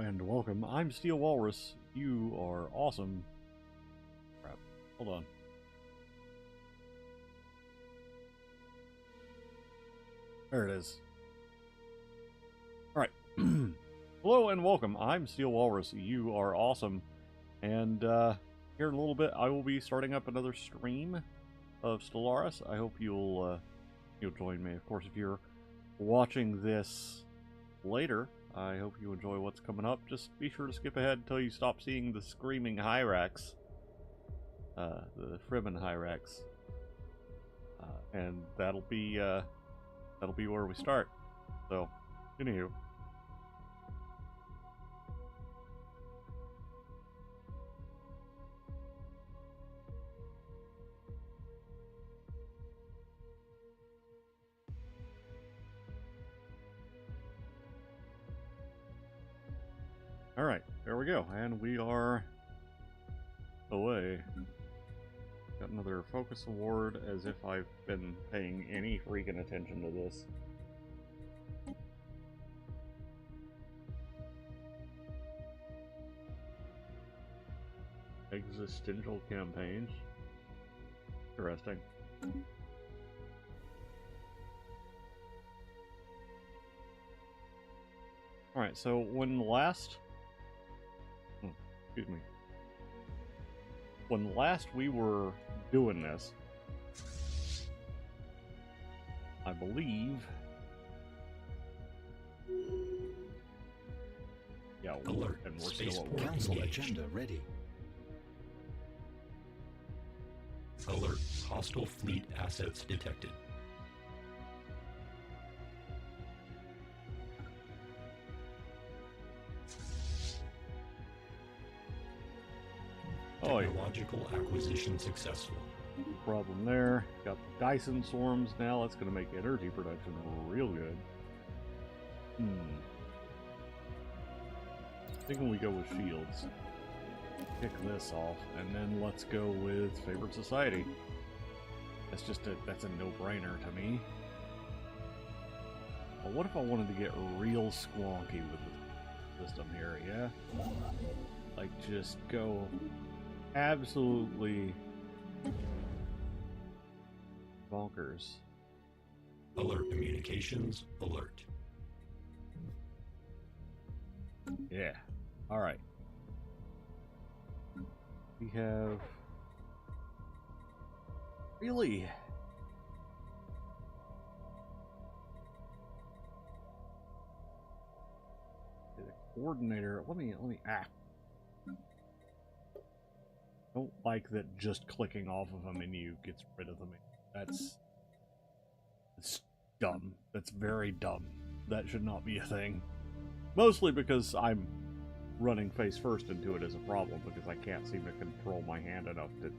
and welcome. I'm Steel Walrus. You are awesome. Crap. Hold on. There it is. Alright. Hello and welcome. I'm Steel Walrus. You are awesome. And here in a little bit I will be starting up another stream of Stellaris. I hope you'll join me. Of course, if you're watching this later, I hope you enjoy what's coming up. Just be sure to skip ahead until you stop seeing the screaming Hyrax. The Fremen Hyrax. And that'll be where we start. So, anywho. Alright, there we go, and we are away. Got another focus award, as if I've been paying any freaking attention to this. Existential campaigns. Interesting. Alright, so when last... excuse me. When last we were doing this, I believe... Yeah, alert. And we're Space still Port Council engaged. agenda ready. Alert. Hostile fleet assets detected. Oh, yeah. Technological acquisition successful. Problem there. Got the Dyson swarms now. That's going to make energy production real good. Thinking we go with shields. Pick this off, and then let's go with Favored Society. That's a no-brainer to me. But what if I wanted to get real squonky with the system here, yeah? Like, just go absolutely bonkers. Alert communications. Alert. Yeah. Alright. We have... Really? The coordinator... Let me don't like that just clicking off of a menu gets rid of them. That's dumb. That's very dumb. That should not be a thing. Mostly because I'm running face first into it as a problem, because I can't seem to control my hand enough to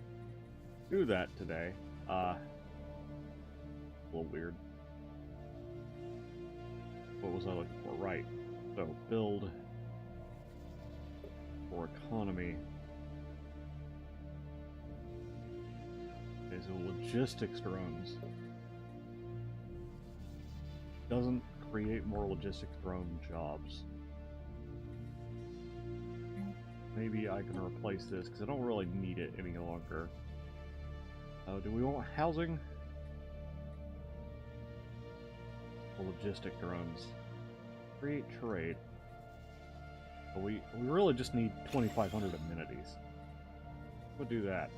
do that today. A little weird. What was I looking for? Right. So, build for economy. Okay, so logistics drones. Doesn't create more logistics drone jobs. Maybe I can replace this, because I don't really need it any longer. Do we want housing? Or logistic drones? Create trade. But we really just need 2,500 amenities. We'll do that.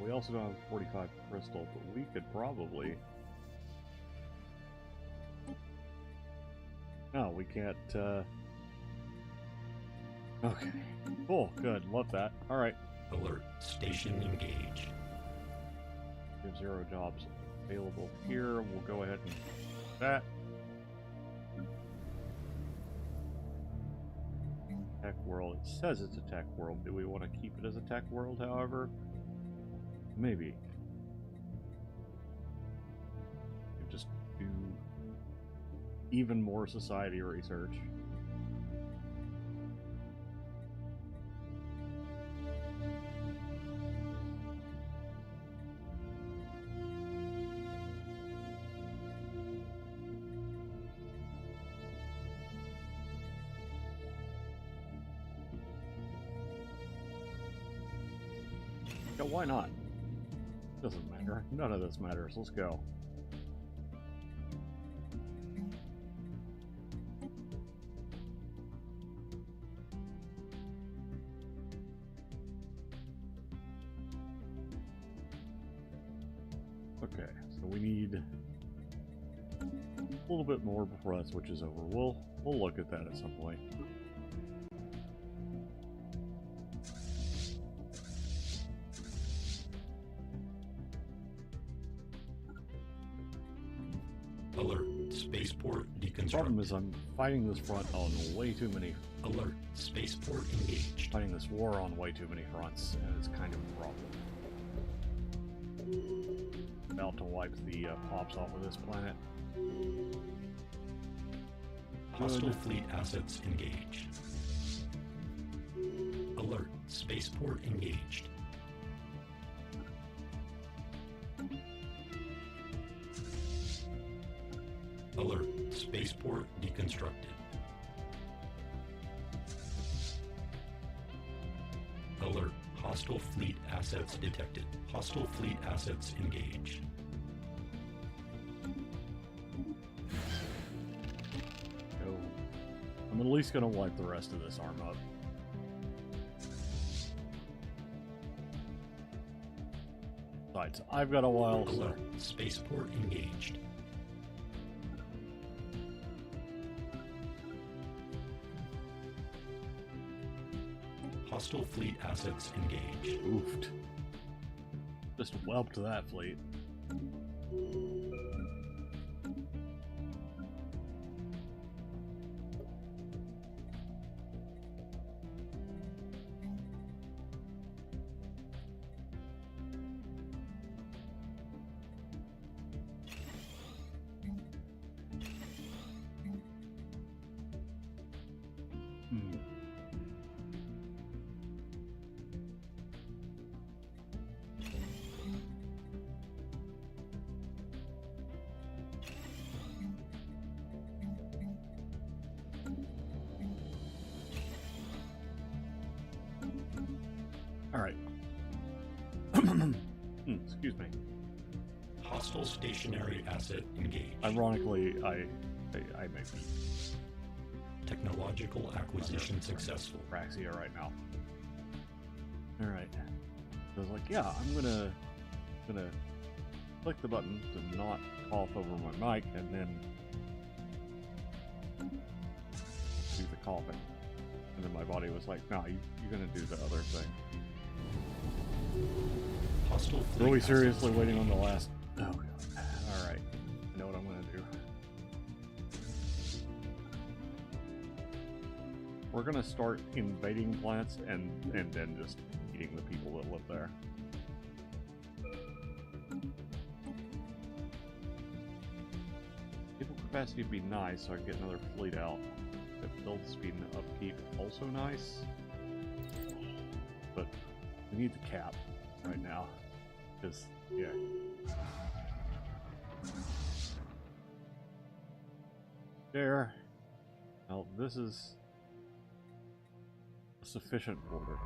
We also don't have 45 crystal, but we could probably... No, we can't, Okay. Cool, good, love that. Alright. Alert. Station engaged. We have 0 jobs available here. We'll go ahead and do that. Tech world. It says it's a tech world. Do we want to keep it as a tech world, however? Maybe. Just do even more society research. Yeah, why not? Doesn't matter. None of this matters. Let's go. Okay, so we need a little bit more before that switches over. We'll look at that at some point. Alert. Spaceport deconstructed. Problem is I'm fighting this front on way too many. Alert. Spaceport engaged. Fighting this war on way too many fronts, and it's kind of a problem. About to wipe the pops off of this planet. Hostile fleet assets engaged. Alert. Spaceport engaged. Alert. Spaceport deconstructed. Alert. Hostile fleet assets detected. Hostile fleet assets engaged. So, I'm at least going to wipe the rest of this arm up. Besides, I've got a while, so... Alert. Spaceport engaged. Hostile fleet assets engaged. Oofed. Just whelped that fleet. Alright. Excuse me. Hostile stationary asset engaged. Ironically, I may be Technological acquisition successful. Praxia right now. Alright. I was like, yeah, I'm gonna click the button to not cough over my mic and then do the coughing. And then my body was like, no, you're gonna do the other thing. Hostile fleet Really assets seriously waiting on the engaged. last... Oh, God. Alright. I know what I'm gonna do. We're gonna start invading planets and then just eating the people that live there. People capacity would be nice, so I can get another fleet out. The build speed and upkeep also nice. But we need the cap right now. Because, yeah. There. Now, this is a sufficient border.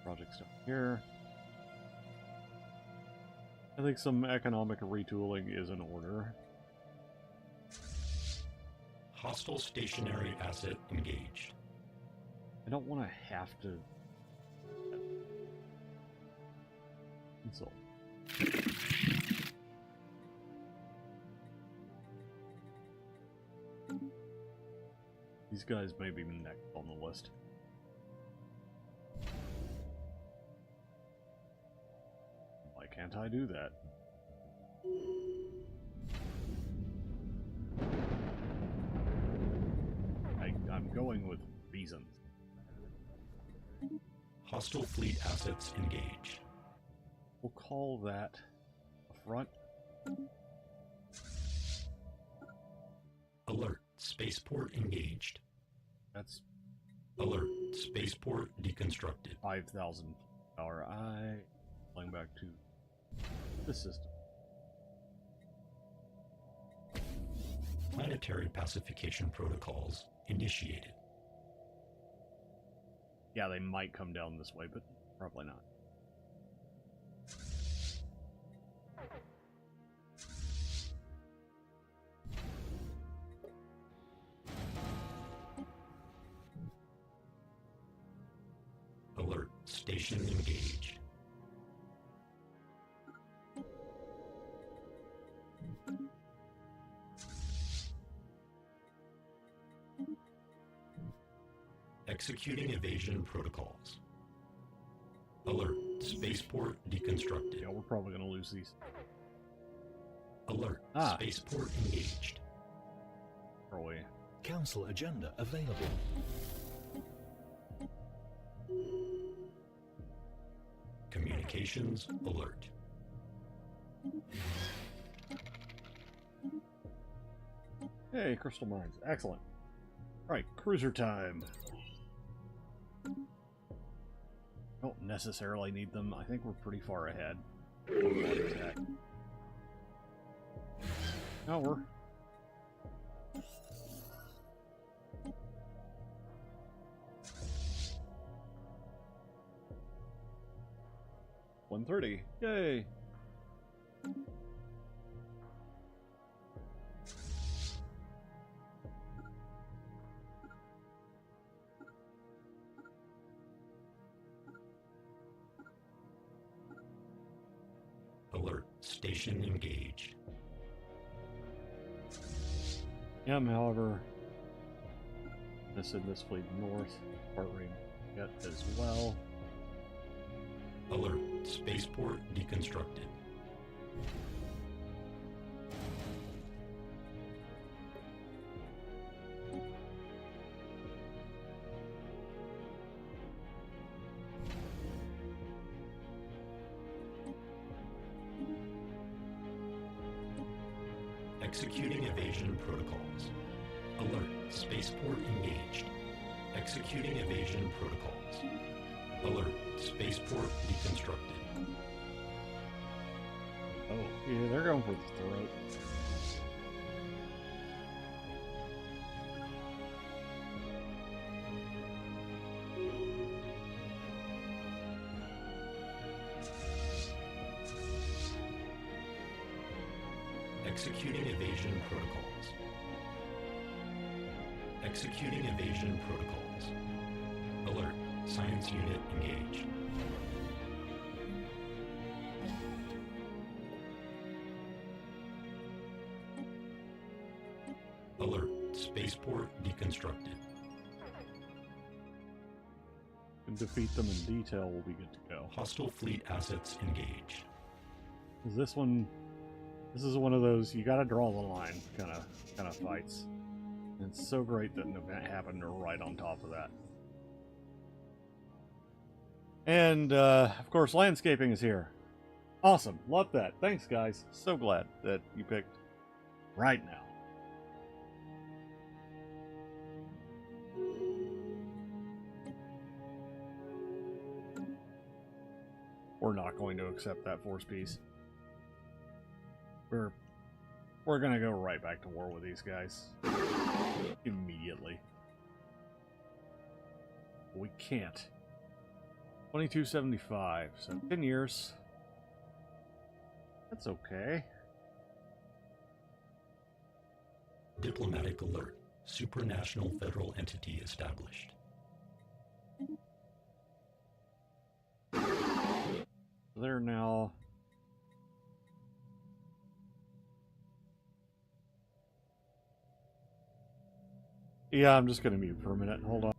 Project stuff here. I think some economic retooling is in order. Hostile stationary asset engaged. I don't want to have to consult. These guys may be next on the list. Why can't I do that? I'm going with reasons. Hostile fleet assets engaged. We'll call that a front. Alert. Spaceport engaged. That's Alert. Spaceport deconstructed. 5,000 power. Flying back to the system. Planetary pacification protocols initiated. Yeah, they might come down this way, but probably not. Alert. Station engaged. Executing evasion protocols. Alert. Spaceport deconstructed. Yeah, we're probably going to lose these. Alert. Spaceport engaged. Probably. Council agenda available. Communications alert. Hey, crystal mines. Excellent. Alright, cruiser time. Don't necessarily need them. I think we're pretty far ahead. No, we're... $130. Yay! Alert. Station engaged. However, send this fleet north. Heart rate yet as well. Alert. Spaceport deconstructed. Executing evasion protocols. Alert. Spaceport engaged. Executing evasion protocols. Alert. Spaceport deconstructed. Oh, yeah, they're going for the throat. Executing evasion protocols. Executing evasion protocols. Alert. Science unit engaged. Alert. Spaceport deconstructed. And defeat them in detail, we'll be good to go. Hostile fleet assets engaged. Is this one... This is one of those, you gotta draw the line kind of fights. And it's so great that an event happened right on top of that. And, of course, landscaping is here. Awesome. Love that. Thanks, guys. So glad that you picked right now. We're not going to accept that force piece. We're gonna go right back to war with these guys. Immediately. We can't. 2275, so 10 years. That's okay. Diplomatic alert. Supranational federal entity established. They're now... Yeah, I'm just gonna mute for a minute. Hold on.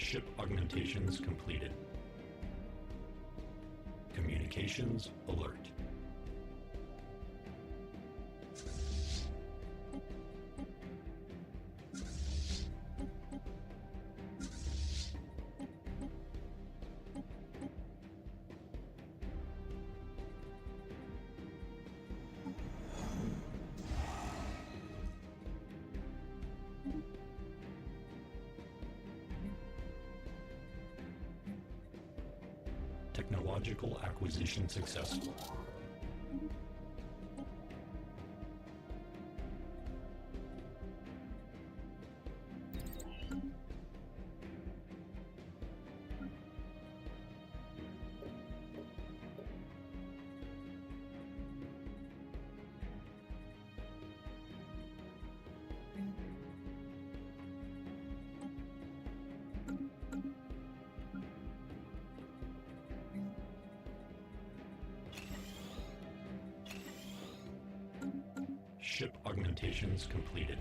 Ship augmentations completed. Communications alert. Technological acquisition successful. Ship augmentations completed.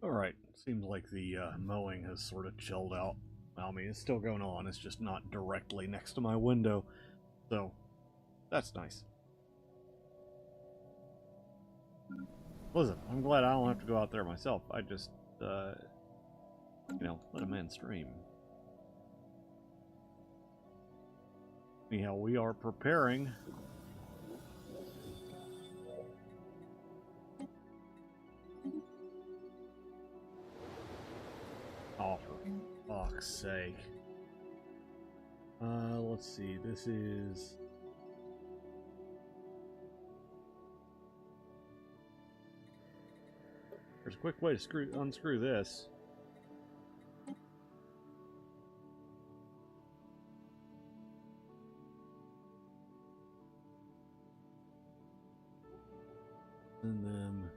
Alright, seems like the mowing has sort of chilled out. I mean, it's still going on, it's just not directly next to my window. So, that's nice. Listen, I'm glad I don't have to go out there myself. I just, you know, let a man stream. Anyhow, we are preparing. Oh, for fuck's sake. Let's see, this is... There's a quick way to unscrew this. And then...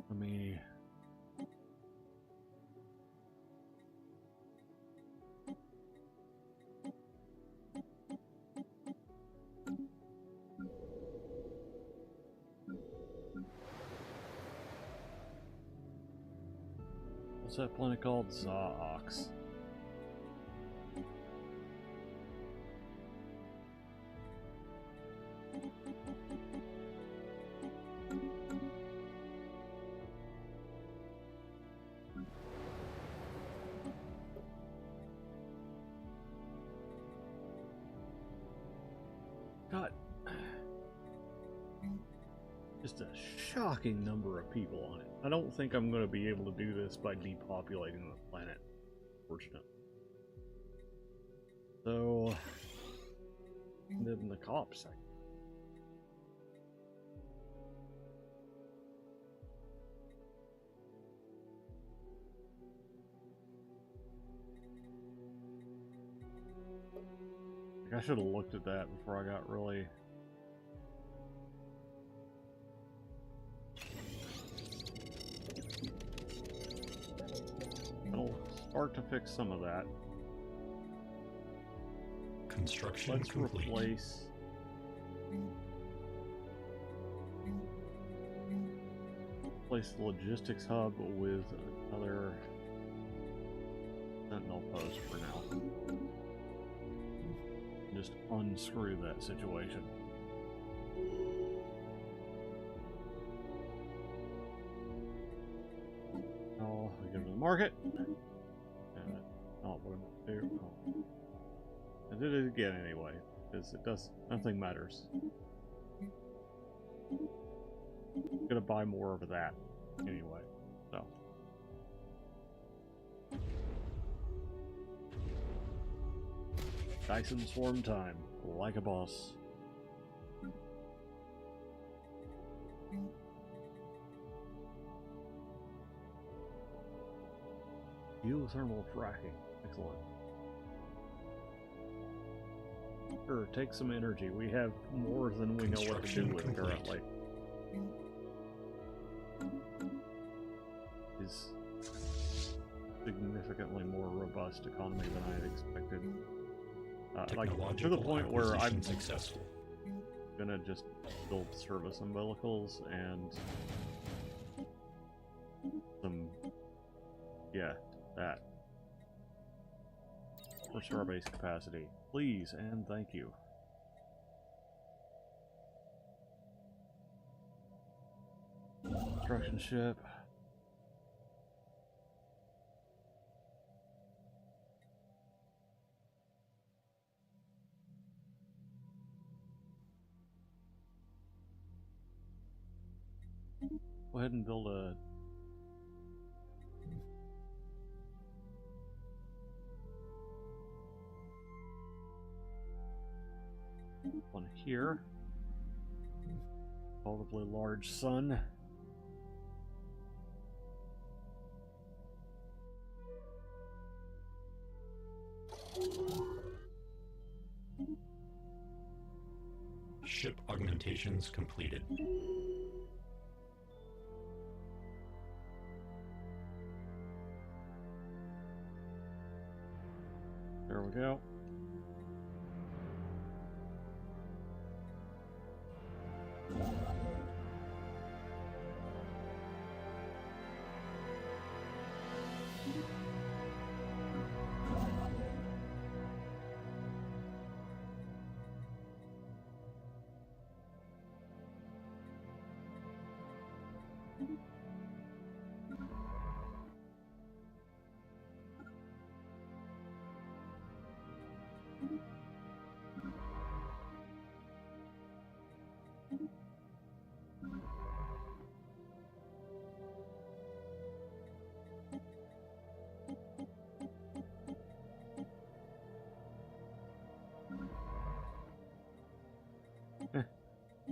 Let me... What's that planet called? Zox. Got just a shocking number of people on it. I don't think I'm going to be able to do this by depopulating the planet, fortunately. So, then the cops. I should have looked at that before I got really start to fix some of that. Construction Let's complete. replace the logistics hub with another sentinel post for now. Just unscrew that situation. I'll give it to the market. Oh, I did it again anyway, because it does nothing matters. I'm gonna buy more of that anyway, so. Dyson Swarm time, like a boss. Geothermal fracking, excellent. Sure, take some energy. We have more than we know what to do with currently. Is significantly more robust economy than I had expected. Like to the point where I'm successful. Gonna just build service umbilicals and some, yeah, that for starbase capacity, please and thank you. Construction ship. Go ahead and build a one here. Relatively large sun. Ship augmentations completed. There we go.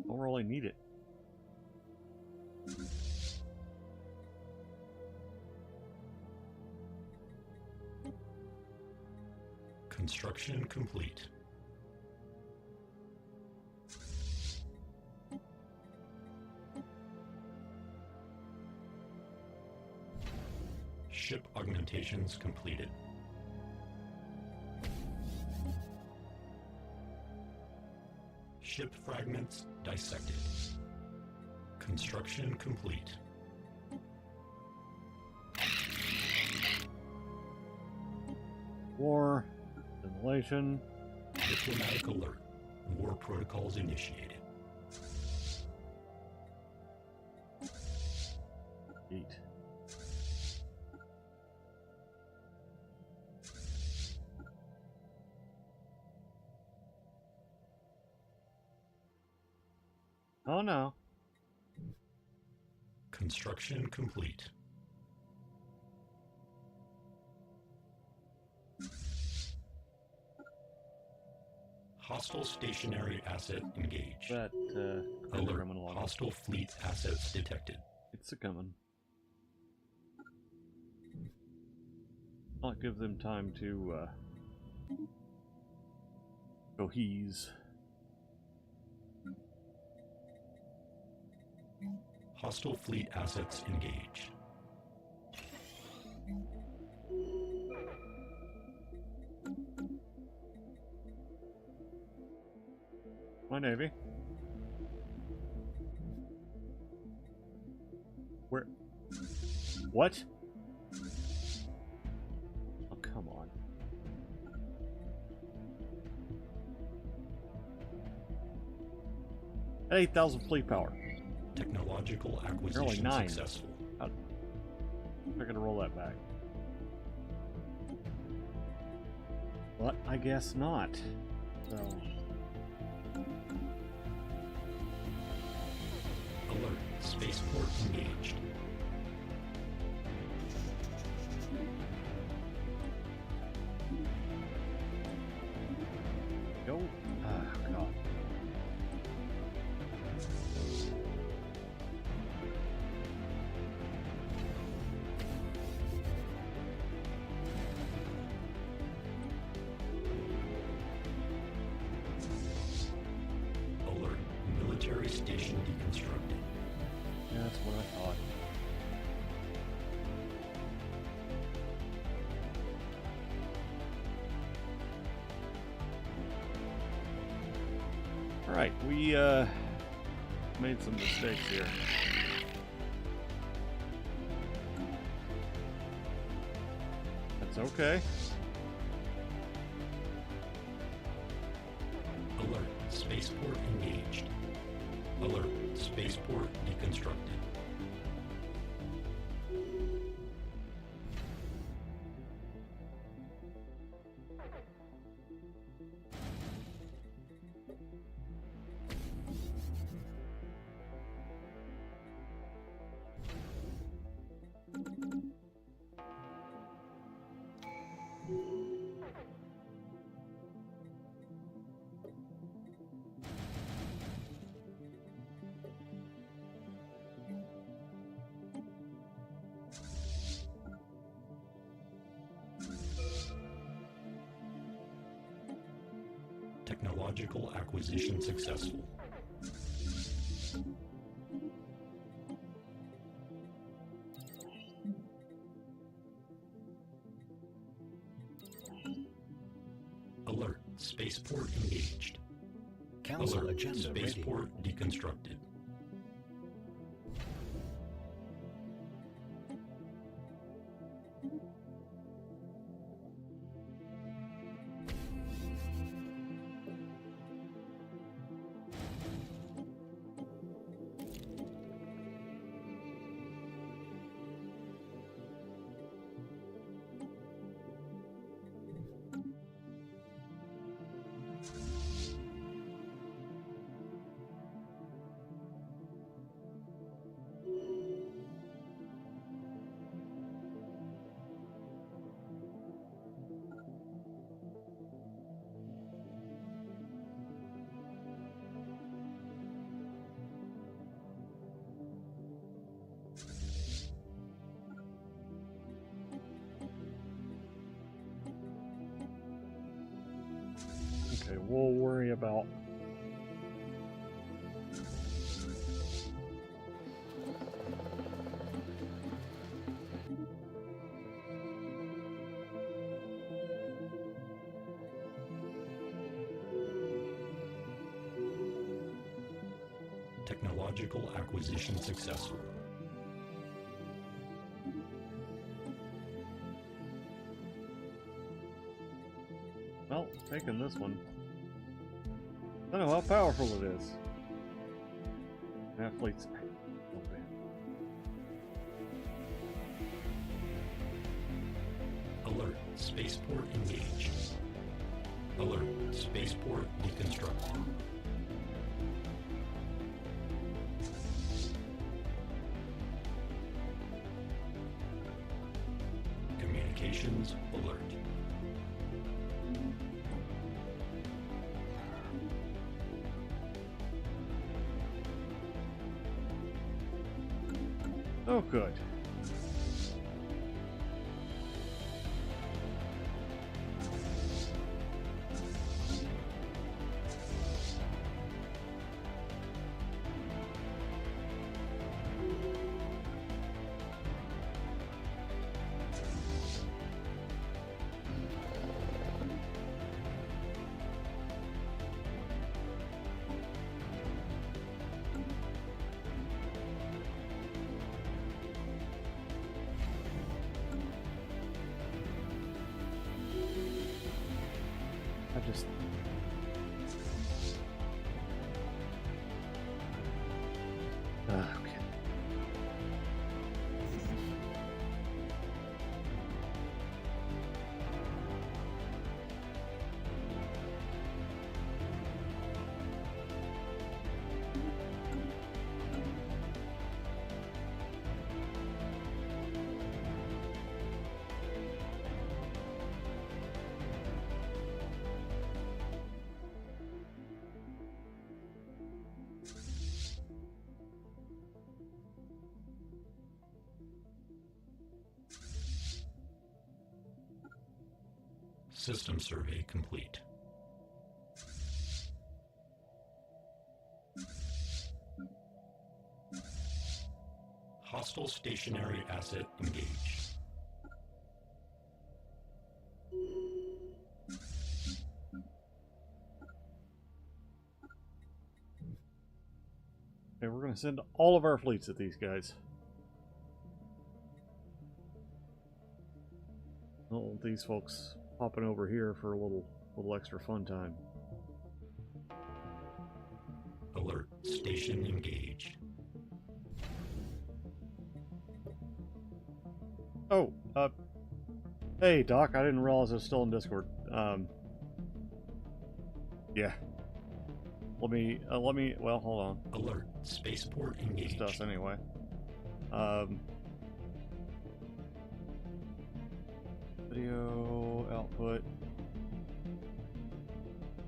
Don't really need it. Construction complete. Ship augmentations completed. Ship fragments dissected. Construction complete. War, simulation. Diplomatic alert. War protocols initiated. Eat. Oh no. Construction complete. Hostile stationary asset engaged. That Alert. coming along. Hostile fleet assets detected. It's a coming. I'll give them time to cohese. Hostile fleet assets engaged. my navy. Where? What? Oh, come on. At 8,000 fleet power. Technological Nearly acquisition 9. successful. I'm gonna roll that back. But I guess not. So. Alert. Spaceport engaged. Go. Ah, God. Alert. Military station deconstructed. Yeah, that's what I thought. Alright, we made some mistakes here. That's okay. Alert. Spaceport engaged. Alert. Spaceport deconstructed. Technological acquisition successful. Alert. Spaceport engaged. Council Alert. agenda ready. Spaceport deconstructed. Okay, we'll worry about Technological acquisition successful. well, taking this one. I don't know how powerful it is. That fleet's oh, man. Alert. Spaceport engaged. Alert. Spaceport deconstructed. Communications alert. Oh, good. System survey complete. Hostile stationary asset engaged. Okay, we're going to send all of our fleets at these guys. Oh, these folks popping over here for a little extra fun time. Alert. Station engaged. Oh, hey Doc, I didn't realize I was still in Discord. Yeah. Let me, well, hold on. Alert. Spaceport engaged. Just us anyway. Video output.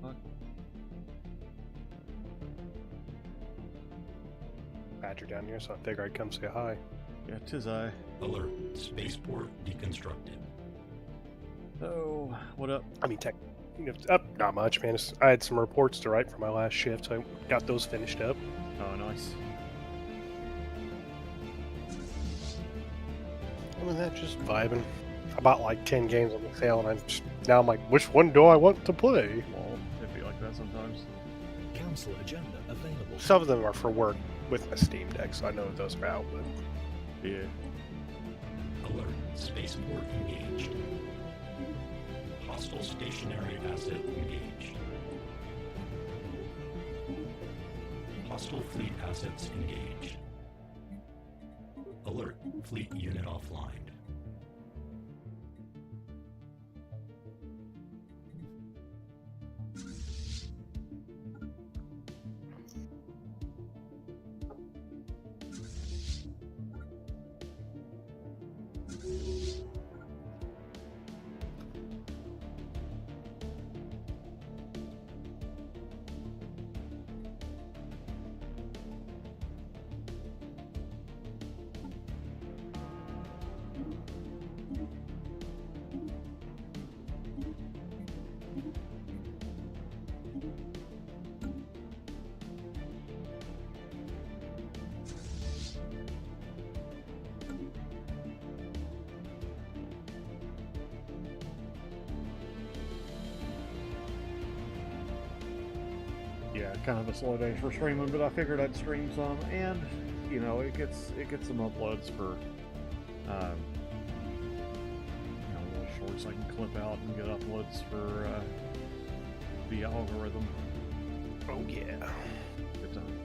Fuck. Badger down here, so I figure I'd come say hi. Yeah, tis I. Alert. Spaceport deconstructed. So, what up? I mean, not much, man. I had some reports to write for my last shift, so I got those finished up. Oh, nice. Other than that, just vibing. I bought like 10 games on the sale, and now I'm like, which one do I want to play? Well, it'd be like that sometimes. Council agenda available. Some of them are for work with my Steam Deck, so I know those are out, but... Yeah. Alert. Spaceport engaged. Hostile stationary asset engaged. Hostile fleet assets engaged. Alert. Fleet unit offline. Yeah, kind of a slow day for streaming, but I figured I'd stream some, and you know, it gets some uploads for you know, little shorts I can clip out and get uploads for the algorithm. Oh, yeah. Good time.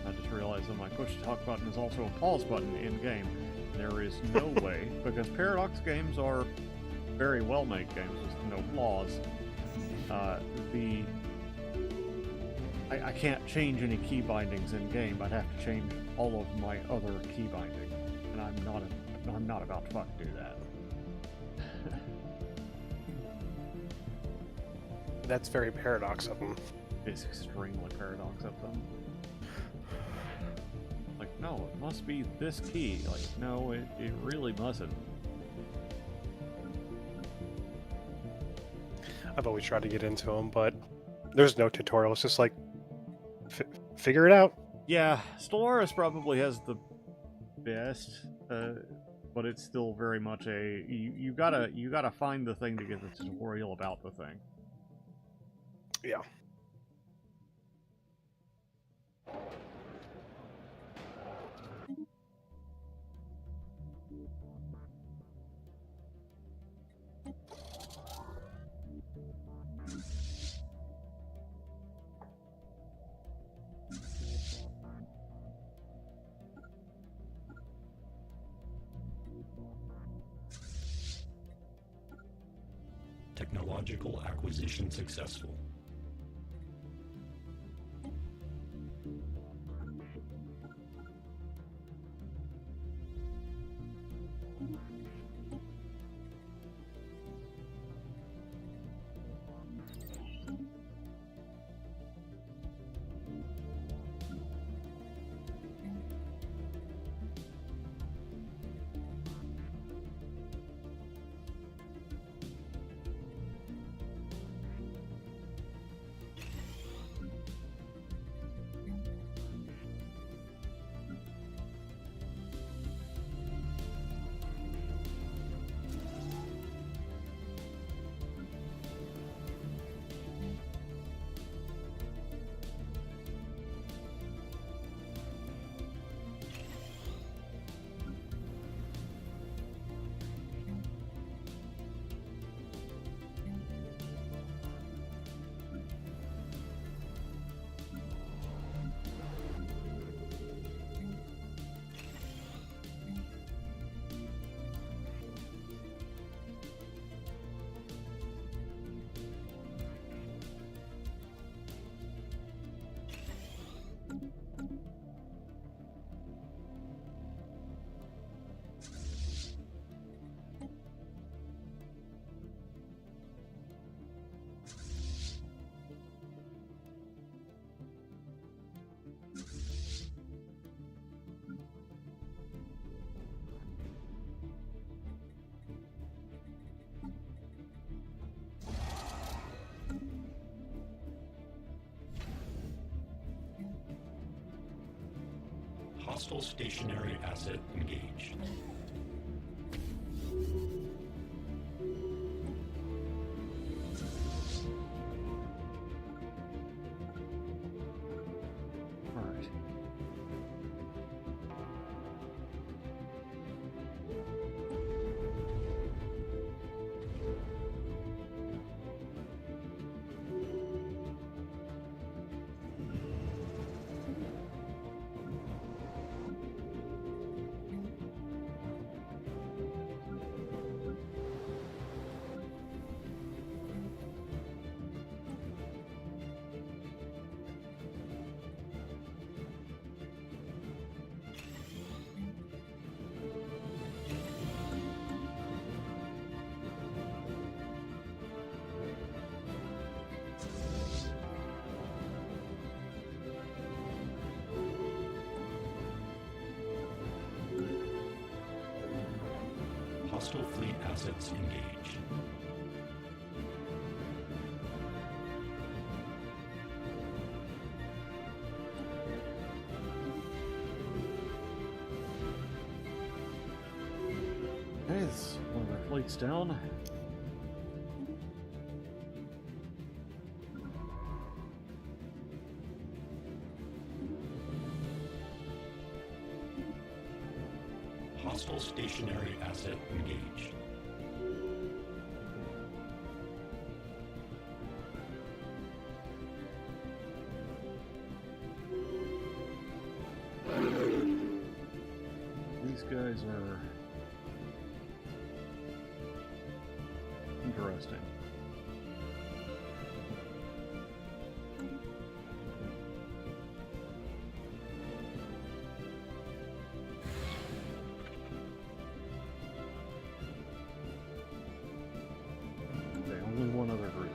I just realized that my push to talk button is also a pause button in game. There is no way, because Paradox games are very well made games with no flaws. I can't change any key bindings in game. I'd have to change all of my other key binding, and I'm not about to fucking do that. That's very Paradox of them. It's extremely Paradox of them. Like, no, it must be this key. Like, no, it really mustn't. I've always tried to get into them, but there's no tutorial. It's just like, figure it out. Yeah, Stellaris probably has the best, but it's still very much a you gotta find the thing to get the tutorial about the thing. Yeah. Technological acquisition successful. Hostile stationary asset engaged. All right. Hostile fleet assets engaged. Okay, this one of our fleets down. Hostile stationary asset engaged. These guys are interesting. Okay, only one other group.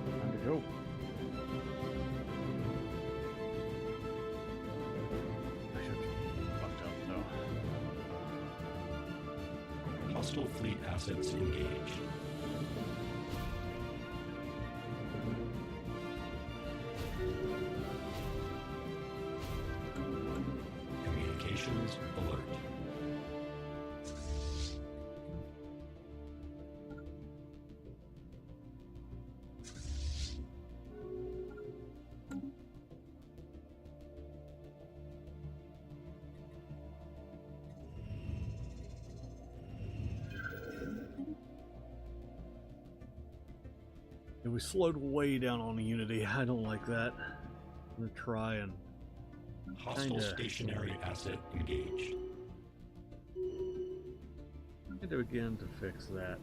Time to go. I should have fucked up though. Hostile fleet assets engaged. Communications alert. Yeah, we slowed way down on Unity. I don't like that. I'm gonna try and Hostile Kinda. stationary asset engaged. do again to fix that.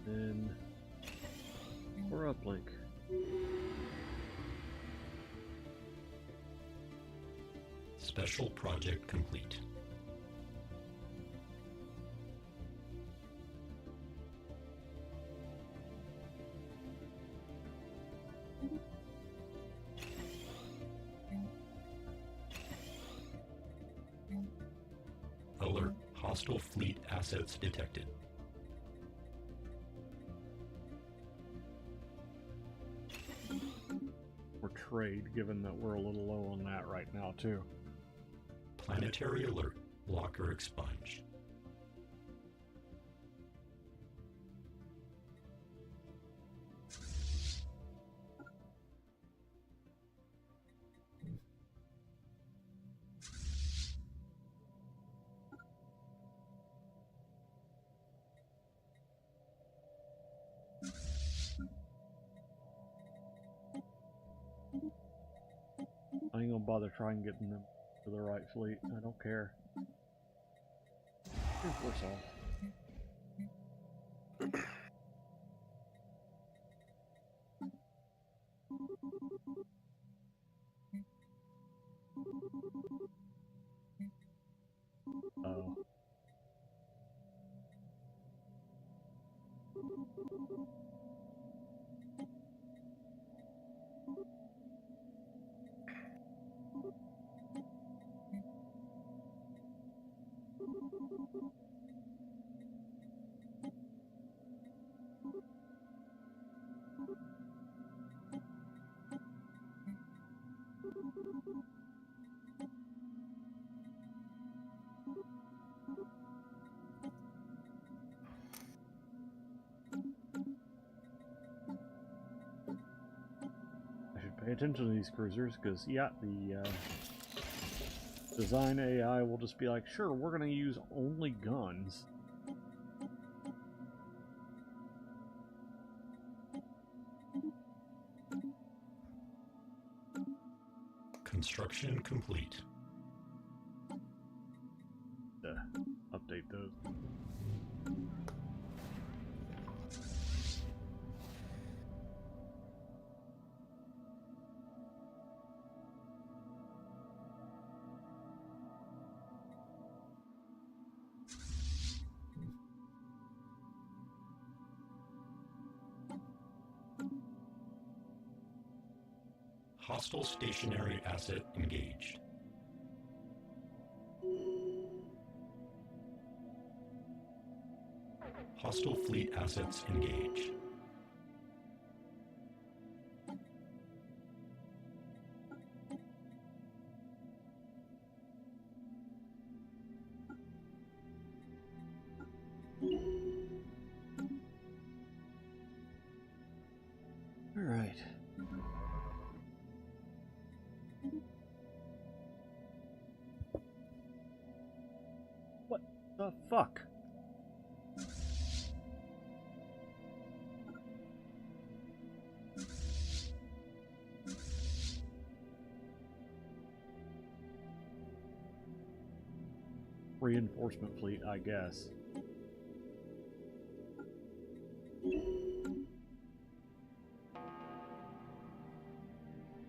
Then we're uplink. Special project complete. Alert. Hostile fleet assets detected. Or trade, given that we're a little low on that right now too. Planetary alert. Blocker expunged. I ain't gonna bother trying getting them to the right fleet. I don't care. Here's Warsaw. I should pay attention to these cruisers, because, yeah, the design AI will just be like, sure, we're going to use only guns. Construction complete. Update those. Hostile stationary asset engaged. Hostile fleet assets engaged. All right. What the fuck? Reinforcement fleet, I guess.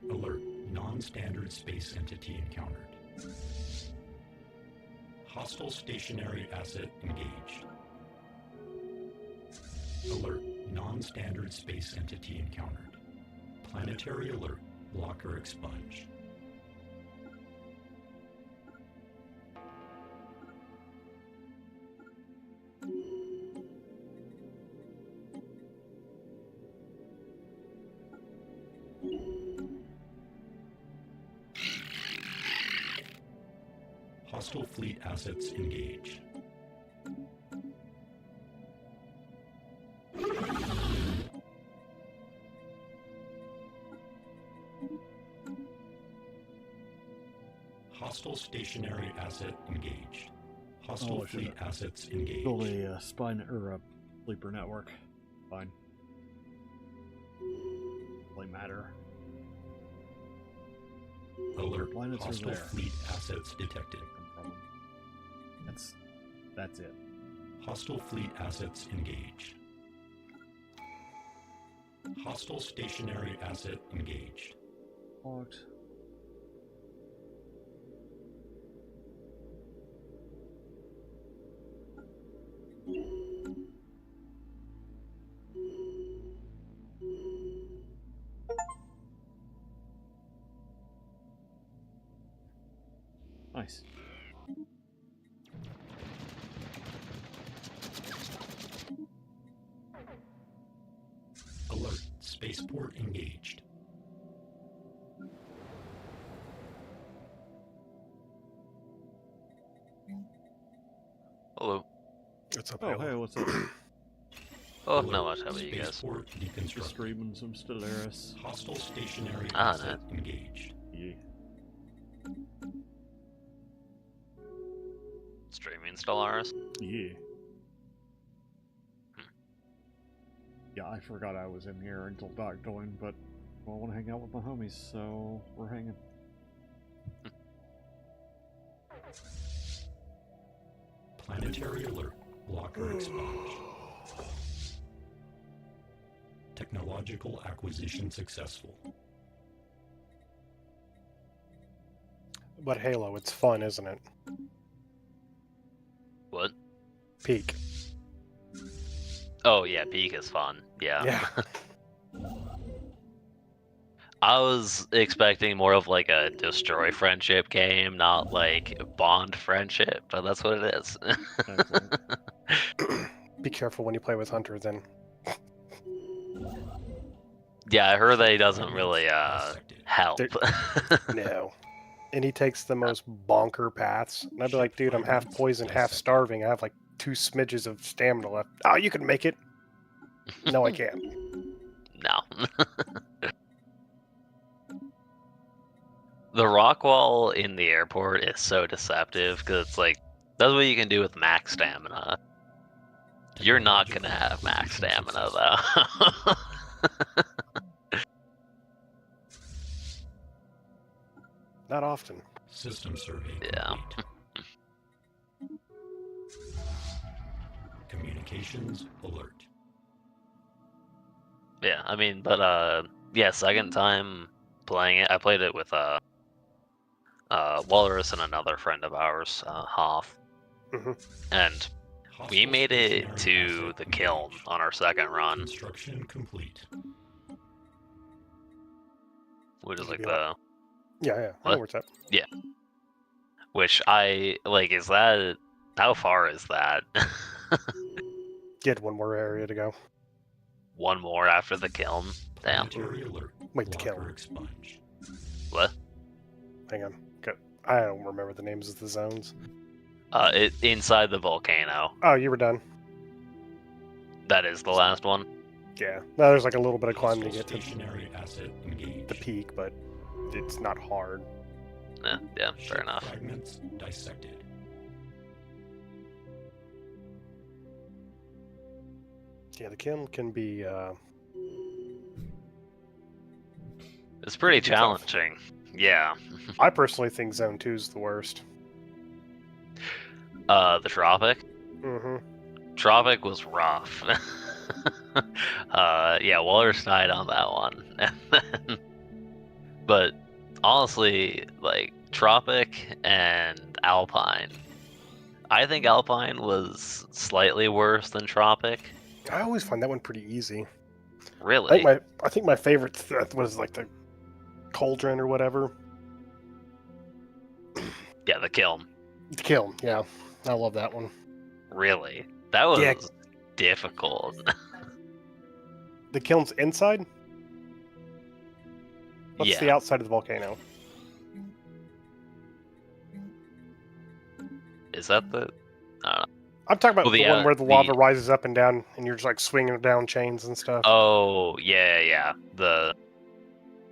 Alert. Non-standard space entity encountered. Hostile stationary asset engaged. Alert. Non-standard space entity encountered. Planetary alert. Blocker expunged. Hostile fleet assets engaged. Hostile stationary asset engaged. Hostile fleet assets engaged. Build a spine or a sleeper network. Fine. Really matter. Alert. Planets Hostile are there. fleet assets detected. That's it. Hostile fleet assets engaged. Hostile stationary asset engaged. Locked. Nice. Alert. Spaceport engaged. Hello. What's up, Oh, Halo? hey, what's up? Oh, Alert. not much. How about you guys? Spaceport Just deconstructed. streaming some Stellaris. Hostile stationary Ah, asset engaged. Yeah. Streaming Stellaris. Yeah. Yeah, I forgot I was in here until Doc joined, but I want to hang out with my homies, so we're hanging. Planetary alert. Blocker expunged. Technological acquisition successful. But Halo, it's fun, isn't it? What? Peak. Oh yeah, Peak is fun. Yeah. Yeah. I was expecting more of like a destroy friendship game, not like bond friendship, but that's what it is. Excellent. Be careful when you play with Hunter, then. Yeah, I heard that he doesn't really Dissected. help. No. And he takes the most bonker paths. And I'd be like, dude, I'm half poisoned, half starving. I have like 2 smidges of stamina left. Oh, you can make it. No, I can't. No. The rock wall in the airport is so deceptive because it's like that's what you can do with max stamina. You're not gonna have max stamina though. Not often. System survey Yeah. complete. Communications alert. Yeah, I mean, but yeah, second time playing it, I played it with Walrus and another friend of ours, Hoff, Mhm. and we made it to the kiln on our second run, Construction complete. which is like Yeah. the Yeah, I know What? where it's at. which I like. Is that how far is that? You had one more area to go. One more after the kiln. Damn. Planetary alert. Wait, the kill. Locker expunged. What? Hang on. I don't remember the names of the zones. It inside the volcano. Oh, you were done. That is the last one. Yeah. No, there's like a little bit of climb to Hostile get to stationary asset engaged. the peak, but it's not hard. Yeah, fair Ship enough. Fragments dissected. Yeah, the kiln can be It's pretty Pretty tough. challenging. Yeah. I personally think zone 2 is the worst. The Tropic. Mm-hmm. Tropic was rough. Yeah, Walrus died on that one. But honestly, like Tropic and Alpine. I think Alpine was slightly worse than Tropic. I always find that one pretty easy. Really? I think my favorite was like the cauldron or whatever. Yeah, the kiln. The kiln, yeah. I love that one. Really? That was Yeah. difficult. The kiln's inside? What's Yeah. the outside of the volcano? Is that the? I'm talking about Well, the the, one uh, where the lava the- rises up and down and you're just like swinging down chains and stuff. Oh, yeah. There's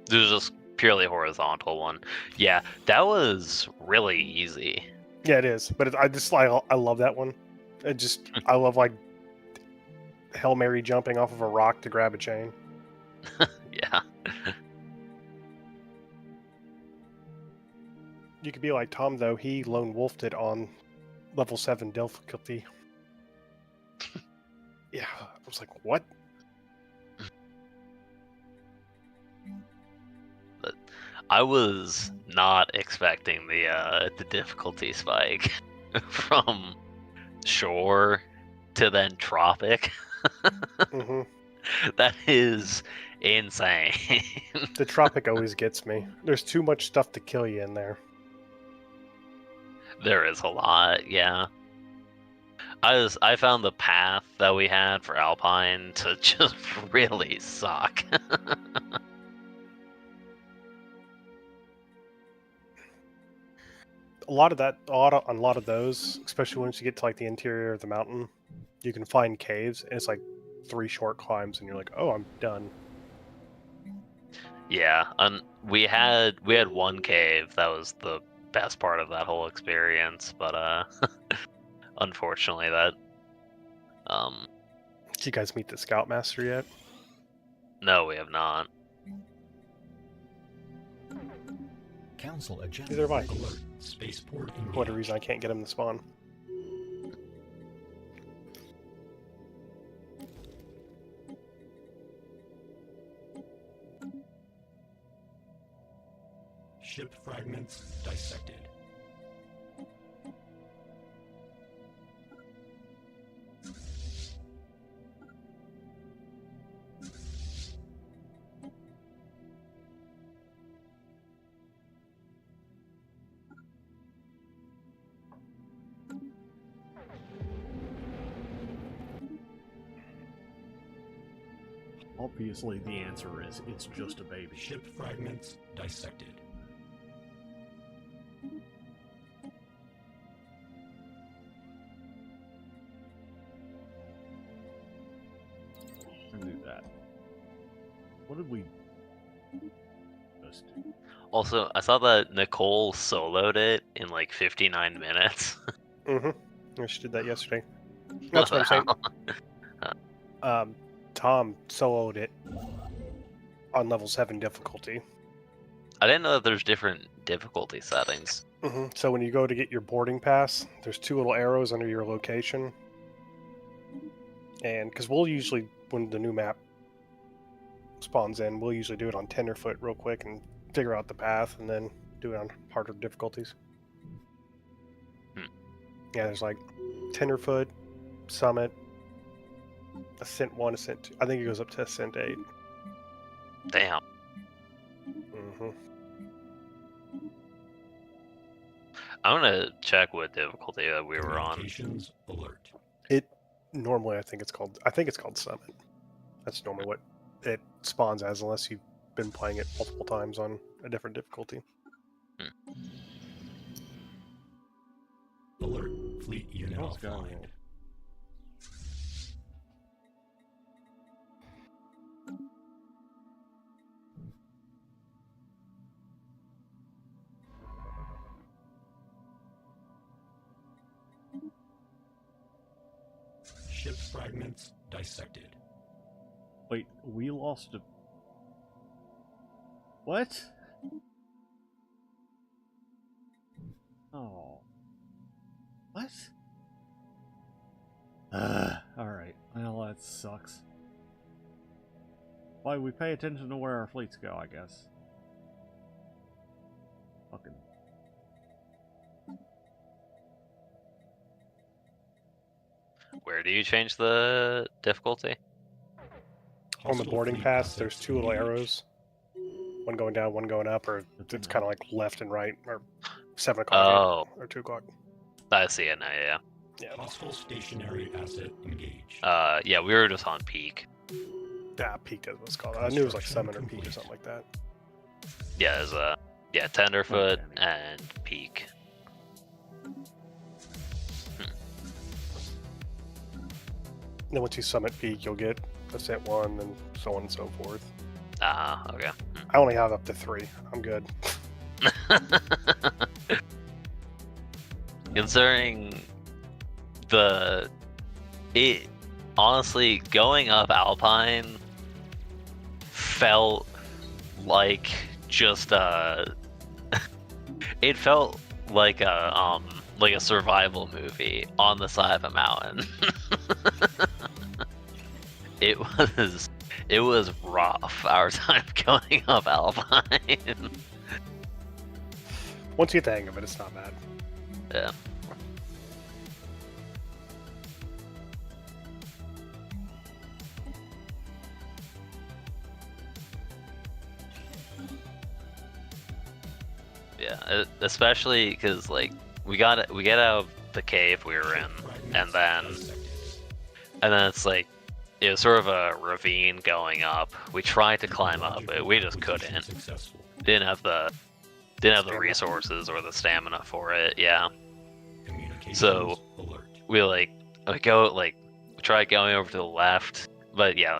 just purely horizontal one. Yeah, that was really easy. Yeah, it is. But I love that one. I love like Hail Mary jumping off of a rock to grab a chain. Yeah. You could be like Tom though. He lone wolfed it on level 7 difficulty. Yeah, I was like, what? I was not expecting the difficulty spike from shore to then tropic. Hmm. That is insane. The tropic always gets me. There's too much stuff to kill you in there. There is a lot, yeah. I found the path that we had for Alpine to just really suck. A lot of those, especially once you get to like the interior of the mountain, you can find caves, and it's like 3 short climbs, and you're like, oh, I'm done. Yeah, we had one cave that was the best part of that whole experience, but unfortunately that Did you guys meet the Scoutmaster yet? no, we have not. Council agenda. Neither have I. Alert. Spaceport engaged. For whatever reason, I can't get him to spawn. Ship fragments dissected. Obviously, the answer is it's just a baby. Ship fragments dissected. I knew that. What did we just do? Also, I saw that Nicole soloed it in like 59 minutes. Mm-hmm. She did that yesterday. That's what I'm saying. Tom soloed it on level 7 difficulty. I didn't know that there's different difficulty settings. So when you go to get your boarding pass, there's 2 little arrows under your location. And because we'll usually, when the new map spawns in, we'll usually do it on Tenderfoot real quick and figure out the path and then do it on harder difficulties. Yeah, there's like Tenderfoot, Summit, Ascent 1, Ascent 2. I think it goes up to Ascent 8. Damn. Mm-hmm. I'm gonna check what difficulty that we were on. Communications alert. Normally, I think it's called Summit. That's normally what it spawns as, unless you've been playing it multiple times on a different difficulty. Alert. Fleet unit What's going offline. on? Ship fragments dissected. Wait, we lost a... What? Oh. What? Alright. Well, that sucks. Why, we pay attention to where our fleets go, I guess. Fucking... Where do you change the difficulty? On the Hostile boarding fleet pass, assets there's 2 little engaged. arrows. One going down, one going up, or That's it's enough. kind of like left and right, or 7 o'clock Oh, or 2 o'clock. I see it now, yeah. Yeah, Hostile stationary asset engaged. Yeah, we were just on peak. peak is what's called. I knew it was like Summit or peak or something like that. Yeah, there's Tenderfoot Okay. and peak. Then once you summit peak, you'll get Ascent 1, and so on and so forth. Ah, okay. I only have up to 3. I'm good. Considering it honestly going up Alpine felt like just it felt like a survival movie on the side of a mountain. It was rough our time going up Alpine. Once you get the hang of it, it's not bad. Yeah. Yeah, especially because like we get out of the cave we were in, and then it's like it was sort of a ravine going up. We tried to climb up, but we just couldn't. Successful. Didn't have the resources or the stamina for it. Yeah. Communications So alert. we tried going over to the left, but yeah,